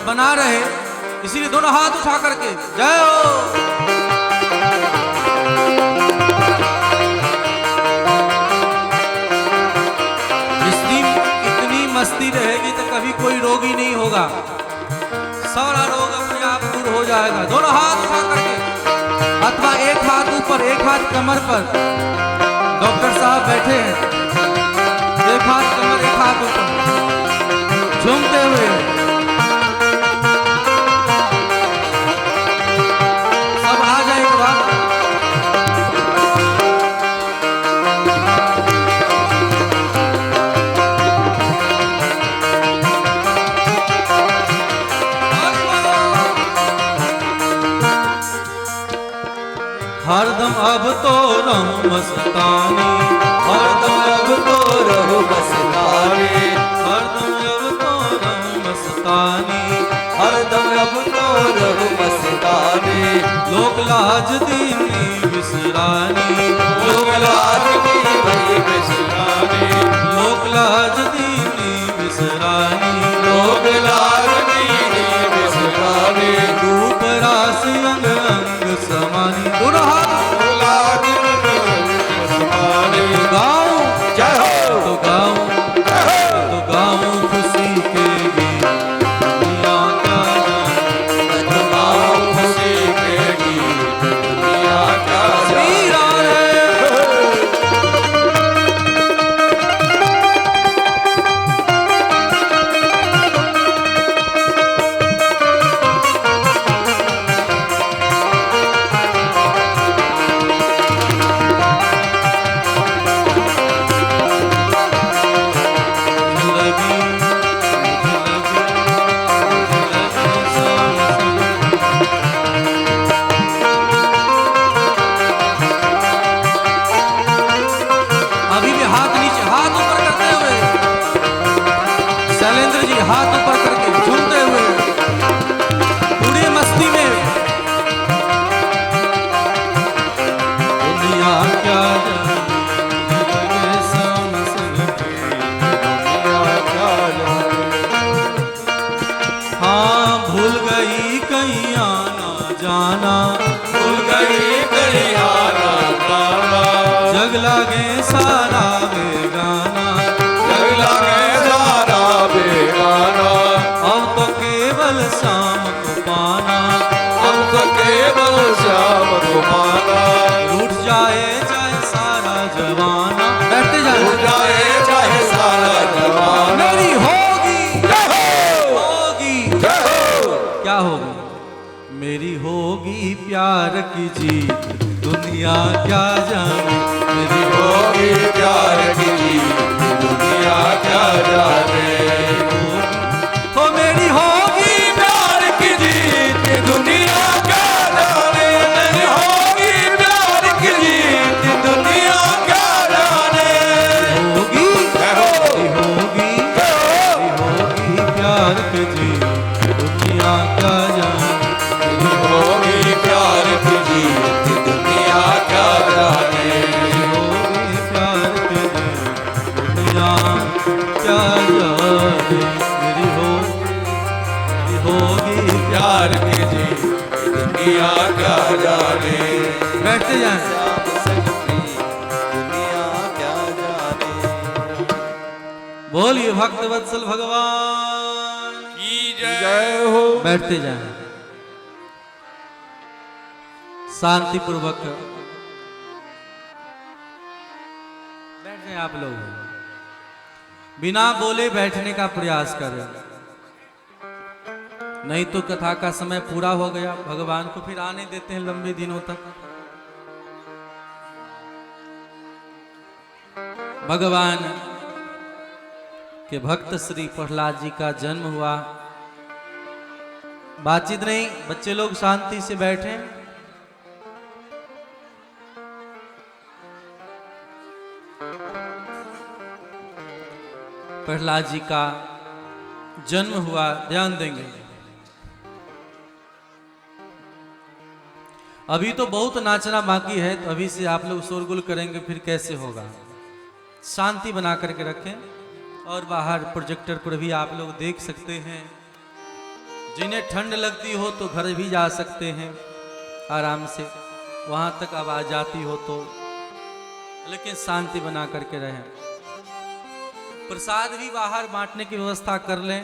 बना रहे, इसीलिए दोनों हाथ उठा करके जय हो। मस्ती रहेगी तो कभी कोई रोग ही नहीं होगा, सारा रोग अपने आप दूर हो जाएगा। दोनों हाथ उठा करके अथवा एक हाथ ऊपर एक हाथ कमर पर, डॉक्टर साहब बैठे हैं, एक हाथ कमर एक हाथ ऊपर, झूमते हुए सब आ जाए एक बार। हरदम अब तो रहूं मस्तानी, हरदम अब तो रहूं मस्तानी, हरदम अब तो रहूं मस्तानी, हरदम अब तो रहूं मस्तानी। लोक लाज दीनी विसरानी, लोक लाज दीनी वही विसरानी, लोक लाज दीनी विसरानी, लोक लाज दीनी विसरानी। रूप रास अंग अंग समानी, दोनों हाथ गाऊं जय हो, तो गाऊं तो गाऊं खुशी के गीत, दुनिया क्या जाने, तो गाऊं खुशी के गीत, दुनिया क्या श्री राधे। हाथ ऊपर करके झूमते हुए पूरी मस्ती में, दुनिया क्या जाने दुनिया क्या जाने। हाँ भूल गई कहीं आना जाना, भूल गई कहीं आना जाना, जग लागे सारा बेगाना, जग लागे सारा बेगाना। अब तो केवल शाम को पाना, अब तो केवल श्याम को पाना। रूठ जाए चाहे सारा जवाना, बैठते जाए, रूठ जाए चाहे सारा जवाना। मेरी होगी होगी क्या होगी, मेरी होगी प्यार की जीत, दुनिया क्या जाने, मेरी होगी प्यार की जीत, दुनिया क्या जाने। हो मेरी होगी प्यार की जीत, दुनिया क्या जाने। मेरी होगी प्यार की जीत, दुनिया क्या जाने। होगी होगी होगी प्यार की जीत, दुनिया क्या जाने, मेरी होगी प्यार की जीत, दुनिया क्या जाने। होगी प्यार की जीत, दुनिया क्या जाने, मेरी होगी प्यार की जीत, दुनिया क्या जाने। बैठते जाएं। श्याम संग प्रीत, दुनिया क्या जाने। बोलिए भक्त वत्सल भगवान की जय हो। बैठते जाएं शांति पूर्वक, बैठ जाएं आप लोग, बिना बोले बैठने का प्रयास करें, नहीं तो कथा का समय पूरा हो गया, भगवान को फिर आने देते हैं लंबे दिनों तक। भगवान के भक्त श्री प्रहलाद जी का जन्म हुआ, बातचीत नहीं, बच्चे लोग शांति से बैठे। प्रहलाद जी का जन्म हुआ, ध्यान देंगे। अभी तो बहुत नाचना बाकी है, तो अभी से आप लोग शोरगुल करेंगे फिर कैसे होगा। शांति बना करके रखें, और बाहर प्रोजेक्टर पर भी आप लोग देख सकते हैं जिन्हें ठंड लगती हो तो घर भी जा सकते हैं आराम से, वहां तक आवाज आती हो तो, लेकिन शांति बना करके रहें। प्रसाद भी बाहर बांटने की व्यवस्था कर लें।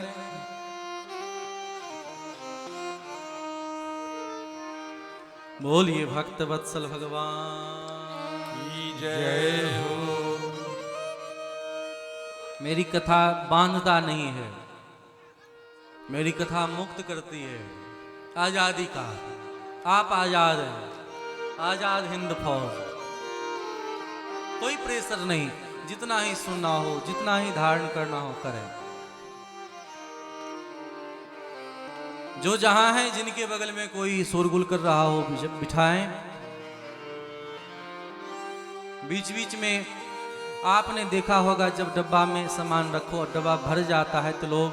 बोलिए भक्त वत्सल भगवान की जय हो। मेरी कथा बांधता नहीं है, मेरी कथा मुक्त करती है। आजादी का आप आजाद हैं, आजाद हिंद फौज। कोई प्रेशर नहीं, जितना ही सुनना हो, जितना ही धारण करना हो करें। जो जहां है, जिनके बगल में कोई शोरगुल कर रहा हो बिठाएं। बीच बीच में आपने देखा होगा जब डब्बा में सामान रखो और डब्बा भर जाता है तो लोग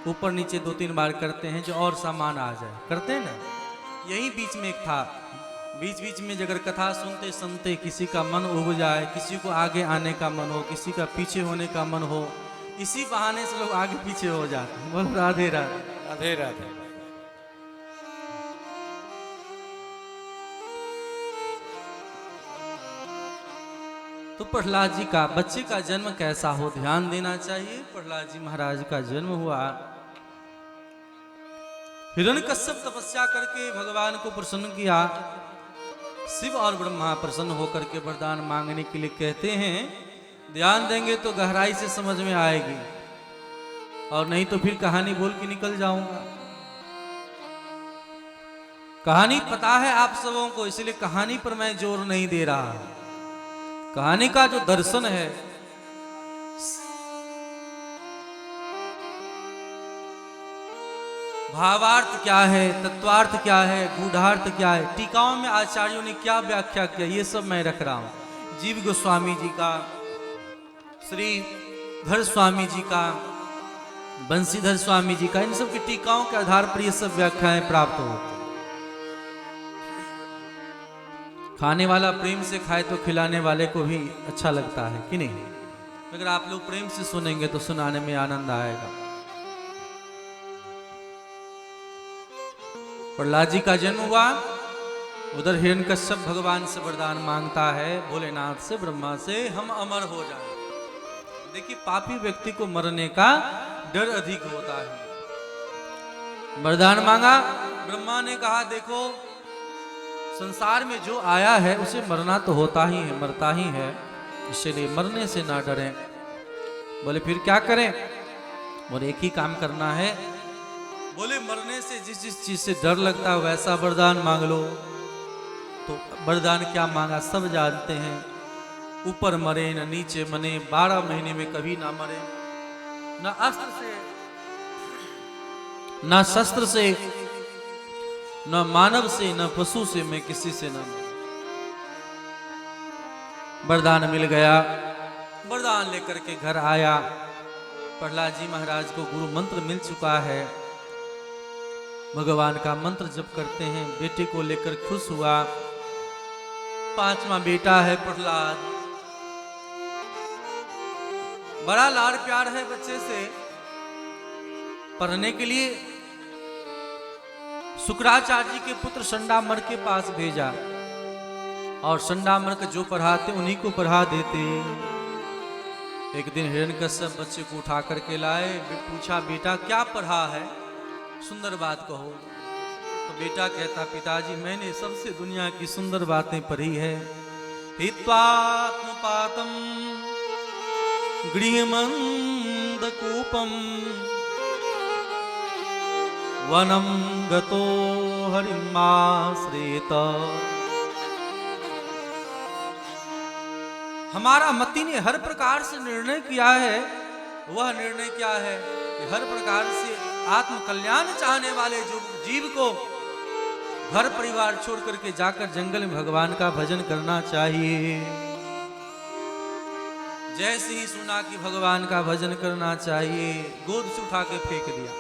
ऊपर नीचे 2-3 बार करते हैं जो और सामान आ जाए, करते हैं ना। यही बीच में एक था, बीच बीच में अगर कथा सुनते सुनते किसी का मन उब जाए, किसी को आगे आने का मन हो, किसी का पीछे होने का मन हो, इसी बहाने से लोग आगे पीछे हो जाते हैं। बोलो राधे राधे। राधे राधे। तो प्रहलाद जी का, बच्चे का जन्म कैसा हो ध्यान देना चाहिए। प्रहलाद जी महाराज का जन्म हुआ, हिरण्यकश्यप तपस्या करके भगवान को प्रसन्न किया। शिव और ब्रह्मा प्रसन्न होकर के वरदान मांगने के लिए कहते हैं। ध्यान देंगे तो गहराई से समझ में आएगी, और नहीं तो फिर कहानी बोल के निकल जाऊंगा। कहानी पता है आप सबों को, इसलिए कहानी पर मैं जोर नहीं दे रहा। कहानी का जो दर्शन है, भावार्थ क्या है, तत्वार्थ क्या है, गूढ़ार्थ क्या है, टीकाओं में आचार्यों ने क्या व्याख्या किया, ये सब मैं रख रहा हूं। जीव गोस्वामी जी का, श्री धर स्वामी जी का, बंसीधर स्वामी जी का, इन सब की टीकाओं के आधार पर ये सब व्याख्याएं प्राप्त होती। खाने वाला प्रेम से खाए तो खिलाने वाले को भी अच्छा लगता है कि नहीं। अगर आप लोग प्रेम से सुनेंगे तो सुनाने में आनंद आएगा। प्रहलाद जी का जन्म हुआ, उधर हिरण्यकश्यप भगवान से वरदान मांगता है, भोलेनाथ से, ब्रह्मा से, हम अमर हो जाए। देखिए पापी व्यक्ति को मरने का डर अधिक होता है। वरदान मांगा, ब्रह्मा ने कहा देखो संसार में जो आया है उसे मरना तो होता ही है, मरता ही है, इसलिए मरने से ना डरें। बोले फिर क्या करें। बोले एक ही काम करना है। बोले मरने से जिस जिस चीज से डर लगता है वैसा वरदान मांग लो। तो वरदान क्या मांगा सब जानते हैं। ऊपर मरे न नीचे मरे, 12 महीने में कभी ना मरे, न अस्त्र से, न शस्त्र से, न मानव से, न पशु से, मैं किसी से न मरूं। वरदान मिल गया। वरदान लेकर के घर आया। प्रहलाद जी महाराज को गुरु मंत्र मिल चुका है। भगवान का मंत्र जप करते हैं। बेटे को लेकर खुश हुआ। 5वां बेटा है प्रहलाद। बड़ा लाड़ प्यार है बच्चे से। पढ़ने के लिए शुक्राचार्य जी के पुत्र संडामर के पास भेजा, और संडामर को जो पढ़ाते उन्हीं को पढ़ा देते। एक दिन हिरण्यकश्यप बच्चे को उठा करके लाए। पूछा बेटा क्या पढ़ा है, सुंदर बात कहो। तो बेटा कहता पिताजी मैंने सबसे दुनिया की सुंदर बातें पढ़ी है। हित्वात्मपातम गृहमंदकूपम वनम गतो हरिमाश्रित। हमारा मति ने हर प्रकार से निर्णय किया है। वह निर्णय क्या है कि हर प्रकार से आत्म कल्याण चाहने वाले जो जीव को घर परिवार छोड़ करके जाकर जंगल में भगवान का भजन करना चाहिए। जैसे ही सुना कि भगवान का भजन करना चाहिए, गोद से उठा के फेंक दिया।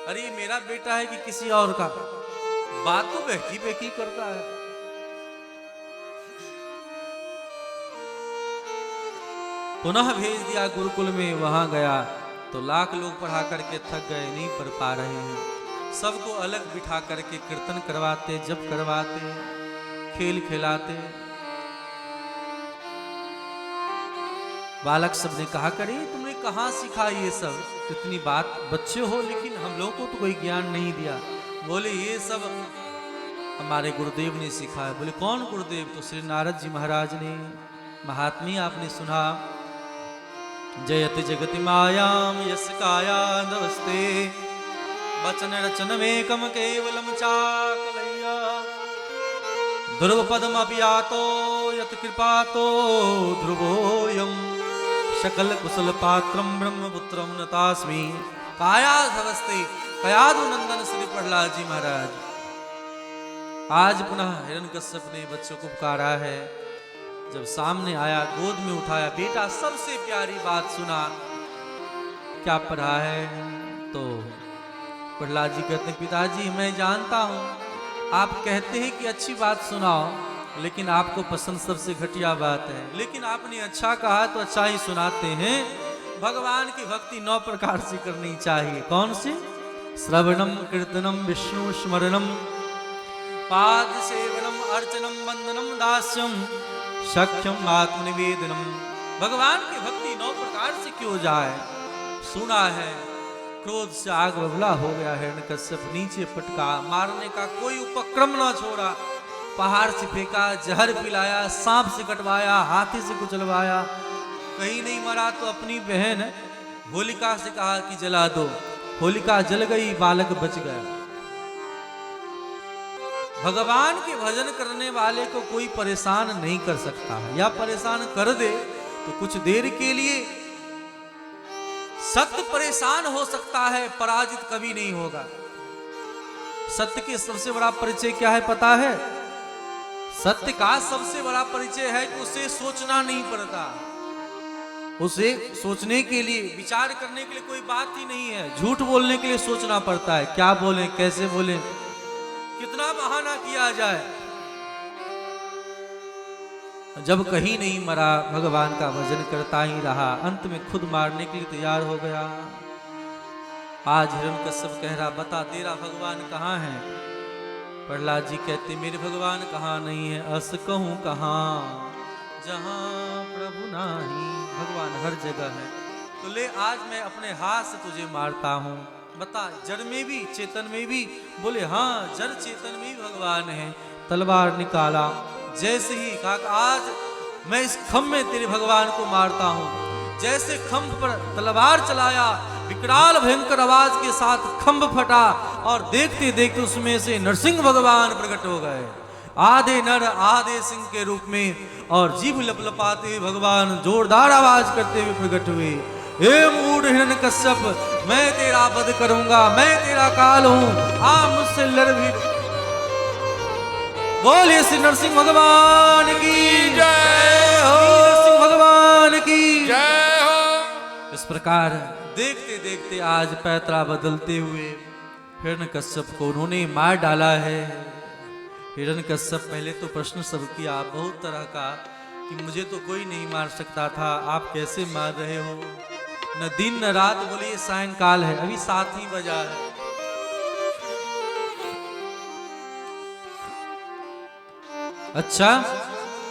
अरे ये मेरा बेटा है कि किसी और का। बात तो बेकी बेकी करता है। पुनः भेज दिया गुरुकुल में। वहां गया तो लाख लोग पढ़ा करके थक गए, नहीं पढ़ पा रहे हैं। सबको अलग बिठा करके कीर्तन करवाते, जप करवाते, खेल खिलाते। बालक सब ने कहा, करे तुमने कहाँ सीखा ये सब? इतनी बात, बच्चे हो लेकिन हम लोगों को तो कोई ज्ञान नहीं दिया। बोले ये सब हमारे गुरुदेव ने सिखाया। बोले कौन गुरुदेव? तो श्री नारद जी महाराज ने। महात्म्य आपने सुना, जयति जगति मायाम यस काया नमस्ते, वचन रचन में कम केवलम चाकलैया, ध्रुव पदम अपियातो यत कृपातो ध्रुवोयम, सकल कुशल पात्रम ब्रह्मपुत्रम नतास्मि। काया नमस्ते, कयादु नंदन श्री प्रहलाद जी महाराज। आज पुनः हिरण्यकश्यप ने बच्चों को पुकारा है। जब सामने आया, गोद में उठाया, बेटा सबसे प्यारी बात सुना। क्या पढ़ा है? तो प्रहलाद जी कहते हैं, पिताजी मैं जानता हूं आप कहते हैं कि अच्छी बात सुनाओ, लेकिन आपको पसंद सबसे घटिया बात है। लेकिन आपने अच्छा कहा तो अच्छा ही सुनाते हैं। भगवान की भक्ति 9 प्रकार से करनी चाहिए। कौन सी? श्रवणम कीर्तनम विष्णु स्मरणम पाद सेवनम अर्चनम वंदनम दास्यम सख्यम आत्मनिवेदनम। भगवान की भक्ति 9 प्रकार से क्यों जाए? सुना है। क्रोध से आग बबूला हो गया हिरण्यकश्यप, नीचे पटका, मारने का कोई उपक्रम न छोड़ा। पहाड़ से फेंका, जहर पिलाया, सांप से कटवाया, हाथी से कुचलवाया। कहीं नहीं मरा तो अपनी बहन होलिका से कहा कि जला दो। होलिका जल गई, बालक बच गया। भगवान के भजन करने वाले को कोई परेशान नहीं कर सकता है, या परेशान कर दे तो कुछ देर के लिए। सत्य परेशान हो सकता है, पराजित कभी नहीं होगा। सत्य के सबसे बड़ा परिचय क्या है पता है? सत्य का सबसे बड़ा परिचय है कि उसे सोचना नहीं पड़ता। उसे सोचने के लिए, विचार करने के लिए कोई बात ही नहीं है। झूठ बोलने के लिए सोचना पड़ता है, क्या बोलें, कैसे बोलें, कितना बहाना किया जाए। जब कहीं नहीं मरा, भगवान का भजन करता ही रहा, अंत में खुद मारने के लिए तैयार हो गया। आज हिरण्यकश्यप कह रहा, बता तेरा भगवान कहाँ है? प्रहलाद जी कहते, मेरे भगवान कहाँ नहीं है, अस कहूँ कहाँ जहाँ प्रभु नाही। भगवान हर जगह है। तो ले आज मैं अपने हाथ से तुझे मारता हूँ। बता, जड़ में भी चेतन में भी? बोले हाँ, जड़ चेतन में भी भगवान है। तलवार निकाला, जैसे ही कहा आज मैं इस खम्भ में तेरे भगवान को मारता हूँ। जैसे खम्भ पर तलवार चलाया, विकराल भयंकर आवाज के साथ खम्भ फटा और देखते देखते उसमें से नरसिंह भगवान प्रकट हो गए, आधे नर आधे सिंह के रूप में। और जीभ लपलपाते भगवान जोरदार आवाज करते हुए प्रकट हुए, हे मूढ़ हिरण्यकश्यप, मैं तेरा वध करूंगा, मैं तेरा काल हूं, आ मुझसे लड़ भी। बोलिए श्री नरसिंह भगवान की जय हो, नरसिंह भगवान की जय हो। इस प्रकार देखते देखते आज पैतरा बदलते हुए हिरण्यकश्यप को उन्होंने मार डाला है। हिरण्यकश्यप पहले तो प्रश्न सब किया बहुत तरह का कि मुझे तो कोई नहीं मार सकता था, आप कैसे मार रहे हो? न दिन न रात। बोलिए सायंकाल है, अभी 7 ही बजा है। अच्छा,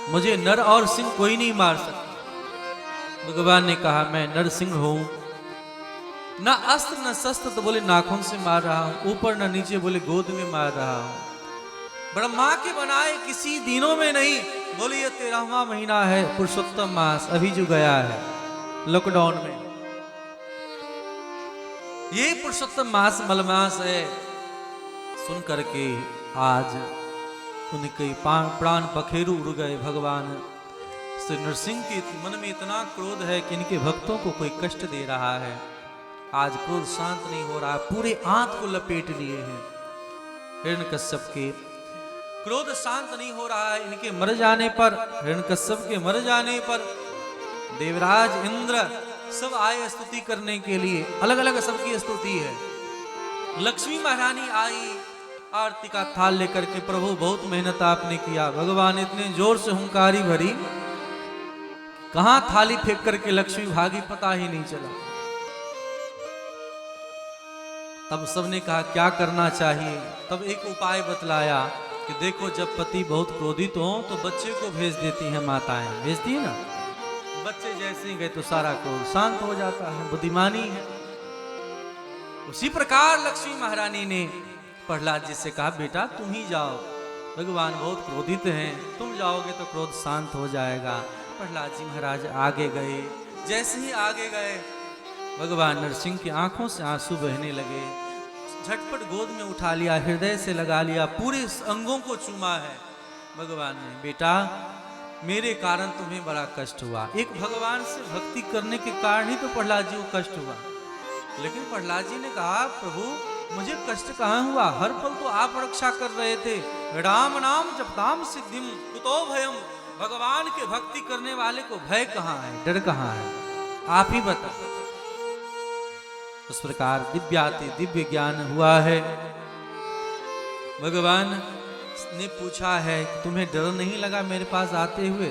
मुझे नर और सिंह कोई नहीं मार सकता। भगवान ने कहा मैं नरसिंह हूं, न अस्त्र न शस्त्र। तो बोले नाखून से मार रहा हूं, ऊपर न नीचे। बोले गोद में मार रहा हूं, ब्रह्मा के बनाए किसी दिनों में नहीं। बोले ये 13वां महीना है, पुरुषोत्तम मास अभी जो गया है लॉकडाउन में, ये पुरुषोत्तम मास मलमास है। सुन करके आज उनके प्राण पखेरु उड़ गए। भगवान श्री नरसिंह के मन में इतना क्रोध है कि इनके भक्तों को कोई कष्ट दे रहा है। आज क्रोध शांत नहीं हो रहा, पूरे आंत को लपेट लिए हैं। हिरण्यकश्यप के क्रोध शांत नहीं हो रहा है। इनके मर जाने पर, हिरण्यकश्यप के मर जाने पर देवराज इंद्र सब आए स्तुति करने के लिए। अलग अलग सबकी स्तुति है। लक्ष्मी महारानी आई आरती का थाल लेकर के, प्रभु बहुत मेहनत आपने किया। भगवान इतने जोर से हुंकारी भरी, कहां थाली फेंक करके लक्ष्मी भागी पता ही नहीं चला। तब सबने कहा क्या करना चाहिए। तब एक उपाय बतलाया कि देखो जब पति बहुत क्रोधित हो तो बच्चे को भेज देती हैं माताएं, भेजती है ना, बच्चे जैसे ही गए तो सारा क्रोध शांत हो जाता है, बुद्धिमानी है। उसी प्रकार लक्ष्मी महारानी ने प्रहलाद जी से कहा बेटा तुम ही जाओ, भगवान बहुत क्रोधित हैं, तुम जाओगे तो क्रोध शांत हो जाएगा। प्रहलाद जी महाराज आगे गए, जैसे ही आगे गए भगवान नरसिंह की आंखों से आंसू बहने लगे। झटपट गोद में उठा लिया, हृदय से लगा लिया, पूरे अंगों को चूमा है भगवान ने। बेटा मेरे कारण तुम्हें बड़ा कष्ट हुआ, एक भगवान से भक्ति करने के कारण ही तो प्रहलाद जी को कष्ट हुआ। लेकिन प्रहलाद जी ने कहा प्रभु मुझे कष्ट कहाँ हुआ, हर पल तो आप रक्षा कर रहे थे। राम नाम जपताम सिद्धिम कुतो भयम, भगवान के भक्ति करने वाले को भय कहाँ है, डर कहाँ है, आप ही बता। उस प्रकार दिव्याति दिव्य ज्ञान हुआ है। भगवान ने पूछा है कि तुम्हें डर नहीं लगा मेरे पास आते हुए।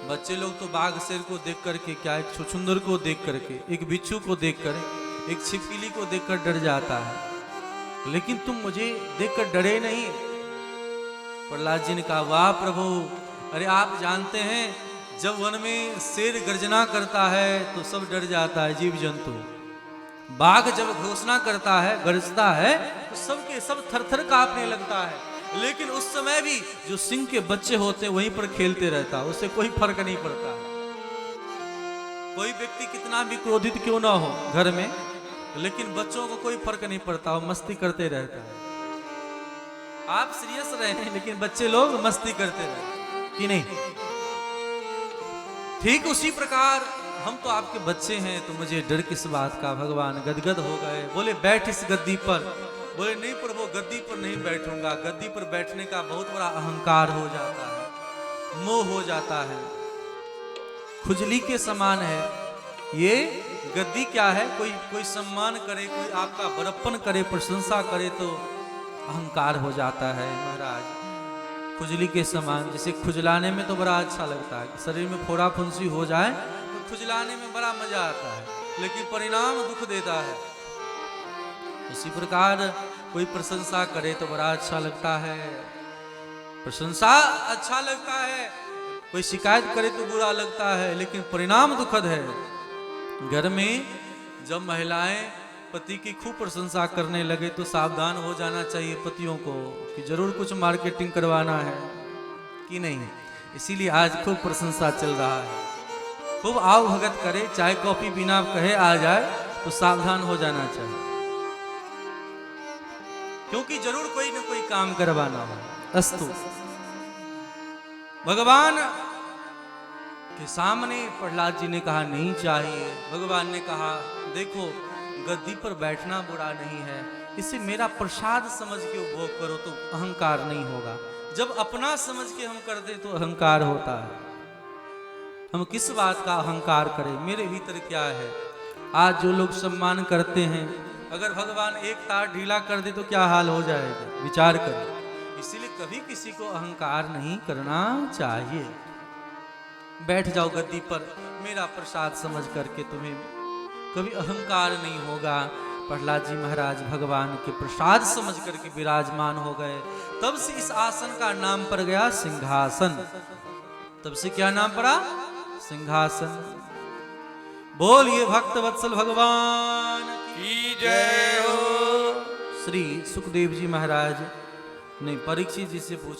बच्चे लोग तो बाघ शेर को देख करके, क्या एक छुछुंदर को देख करके, एक बिच्छू को देखकर, एक छिपकली को देखकर डर जाता है, लेकिन तुम मुझे देखकर डरे नहीं। प्रहलाद जी ने कहा वाह प्रभु, अरे आप जानते हैं जब वन में शेर गर्जना करता है तो सब डर जाता है, जीव जंतु। बाघ जब घोषणा करता है, गरजता है तो सबके सब थरथर कांपने लगता है। लेकिन उस समय भी जो सिंह के बच्चे होते वहीं पर खेलते रहता, उससे कोई फर्क नहीं पड़ता। कोई व्यक्ति कितना भी क्रोधित क्यों ना हो घर में, लेकिन बच्चों को कोई फर्क नहीं पड़ता, वो मस्ती करते रहता है। आप सीरियस रहे लेकिन बच्चे लोग मस्ती करते रहते कि नहीं। ठीक उसी प्रकार हम तो आपके बच्चे हैं तो मुझे डर किस बात का। भगवान गदगद हो गए, बोले बैठ इस गद्दी पर। बोले नहीं प्रभु गद्दी पर नहीं बैठूंगा, गद्दी पर बैठने का बहुत बड़ा अहंकार हो जाता है, मोह हो जाता है, खुजली के समान है ये गद्दी। क्या है, कोई सम्मान करे, कोई आपका बड़प्पन करे, प्रशंसा करे तो अहंकार हो जाता है महाराज, खुजली के समान। जैसे खुजलाने में तो बड़ा अच्छा लगता है, शरीर में फोड़ा फुंसी हो जाए तो खुजलाने में बड़ा मजा आता है, लेकिन परिणाम दुख देता है। उसी प्रकार कोई प्रशंसा करे तो बड़ा अच्छा लगता है, प्रशंसा अच्छा लगता है, कोई शिकायत करे तो बुरा लगता है, लेकिन परिणाम दुखद है। घर में जब महिलाएं पति की खूब प्रशंसा करने लगे तो सावधान हो जाना चाहिए पतियों को कि जरूर कुछ मार्केटिंग करवाना है कि नहीं। इसीलिए आज खूब प्रशंसा चल रहा है, खूब आओ भगत करे, चाय कॉफी बिना कहे आ जाए तो सावधान हो जाना चाहिए, क्योंकि जरूर कोई न कोई काम करवाना हो। अस्तु भगवान के सामने प्रहलाद जी ने कहा नहीं चाहिए। भगवान ने कहा देखो गद्दी पर बैठना बुरा नहीं है, इसे मेरा प्रसाद समझ के उपभोग करो तो अहंकार नहीं होगा। जब अपना समझ के हम करते तो अहंकार होता है। हम किस बात का अहंकार करें, मेरे भीतर क्या है। आज जो लोग सम्मान करते हैं, अगर भगवान एक तार ढीला कर दे तो क्या हाल हो जाएगा, विचार करें। इसीलिए कभी किसी को अहंकार नहीं करना चाहिए। बैठ जाओ गद्दी पर, मेरा प्रसाद समझ करके, तुम्हें कभी अहंकार नहीं होगा। प्रहलाद जी महाराज भगवान के प्रसाद समझ करके विराजमान हो गए। तब से इस आसन का नाम पड़ गया सिंहासन। तब से क्या नाम पड़ा, सिंहासन। बोलिए भक्त वत्सल भगवान की जय हो। श्री सुखदेव जी महाराज ने परीक्षित जी से पूछा